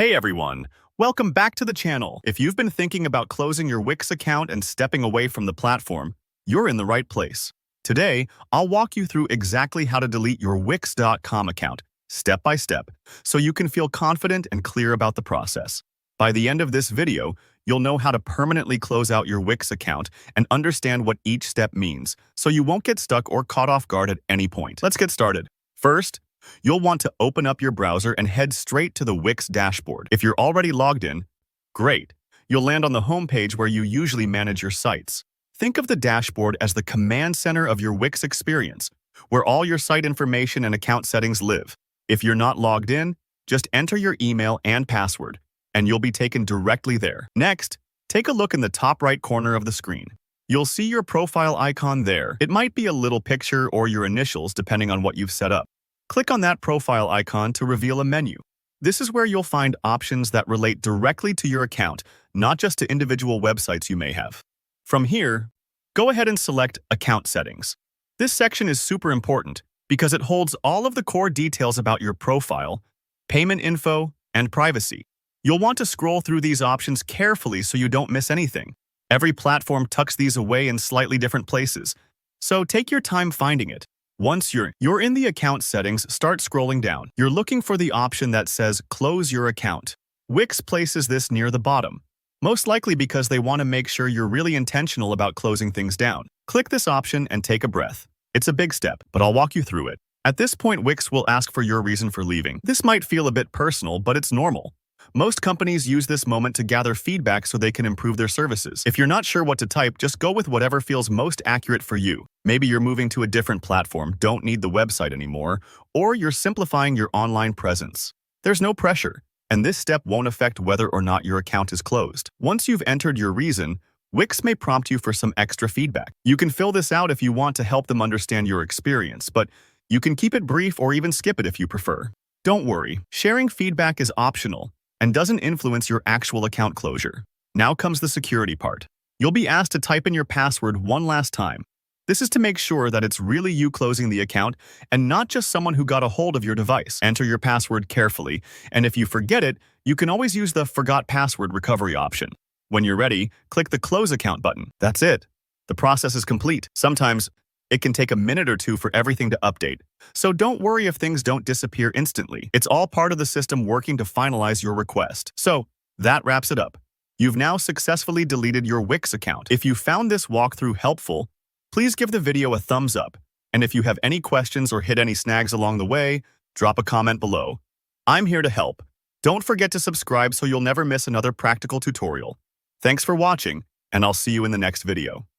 Hey everyone, welcome back to the channel. If you've been thinking about closing your Wix account and stepping away from the platform, you're in the right place. Today, I'll walk you through exactly how to delete your Wix.com account, step by step, so you can feel confident and clear about the process. By the end of this video, you'll know how to permanently close out your Wix account and understand what each step means, so you won't get stuck or caught off guard at any point. Let's get started. First, you'll want to open up your browser and head straight to the Wix dashboard. If you're already logged in, great. You'll land on the homepage where you usually manage your sites. Think of the dashboard as the command center of your Wix experience, where all your site information and account settings live. If you're not logged in, just enter your email and password, and you'll be taken directly there. Next, take a look in the top right corner of the screen. You'll see your profile icon there. It might be a little picture or your initials depending on what you've set up. Click on that profile icon to reveal a menu. This is where you'll find options that relate directly to your account, not just to individual websites you may have. From here, go ahead and select Account Settings. This section is super important because it holds all of the core details about your profile, payment info, and privacy. You'll want to scroll through these options carefully so you don't miss anything. Every platform tucks these away in slightly different places, so take your time finding it. Once you're in the account settings, start scrolling down. You're looking for the option that says Close Your Account. Wix places this near the bottom, most likely because they want to make sure you're really intentional about closing things down. Click this option and take a breath. It's a big step, but I'll walk you through it. At this point, Wix will ask for your reason for leaving. This might feel a bit personal, but it's normal. Most companies use this moment to gather feedback so they can improve their services. If you're not sure what to type, just go with whatever feels most accurate for you. Maybe you're moving to a different platform, don't need the website anymore, or you're simplifying your online presence. There's no pressure, and this step won't affect whether or not your account is closed. Once you've entered your reason, Wix may prompt you for some extra feedback. You can fill this out if you want to help them understand your experience, but you can keep it brief or even skip it if you prefer. Don't worry, sharing feedback is optional and doesn't influence your actual account closure. Now comes the security part. You'll be asked to type in your password one last time. This is to make sure that it's really you closing the account and not just someone who got a hold of your device. Enter your password carefully, and if you forget it, you can always use the Forgot Password recovery option. When you're ready, click the Close Account button. That's it. The process is complete. Sometimes it can take a minute or two for everything to update, so don't worry if things don't disappear instantly. It's all part of the system working to finalize your request. So, that wraps it up. You've now successfully deleted your Wix account. If you found this walkthrough helpful, please give the video a thumbs up, and if you have any questions or hit any snags along the way, drop a comment below. I'm here to help. Don't forget to subscribe so you'll never miss another practical tutorial. Thanks for watching, and I'll see you in the next video.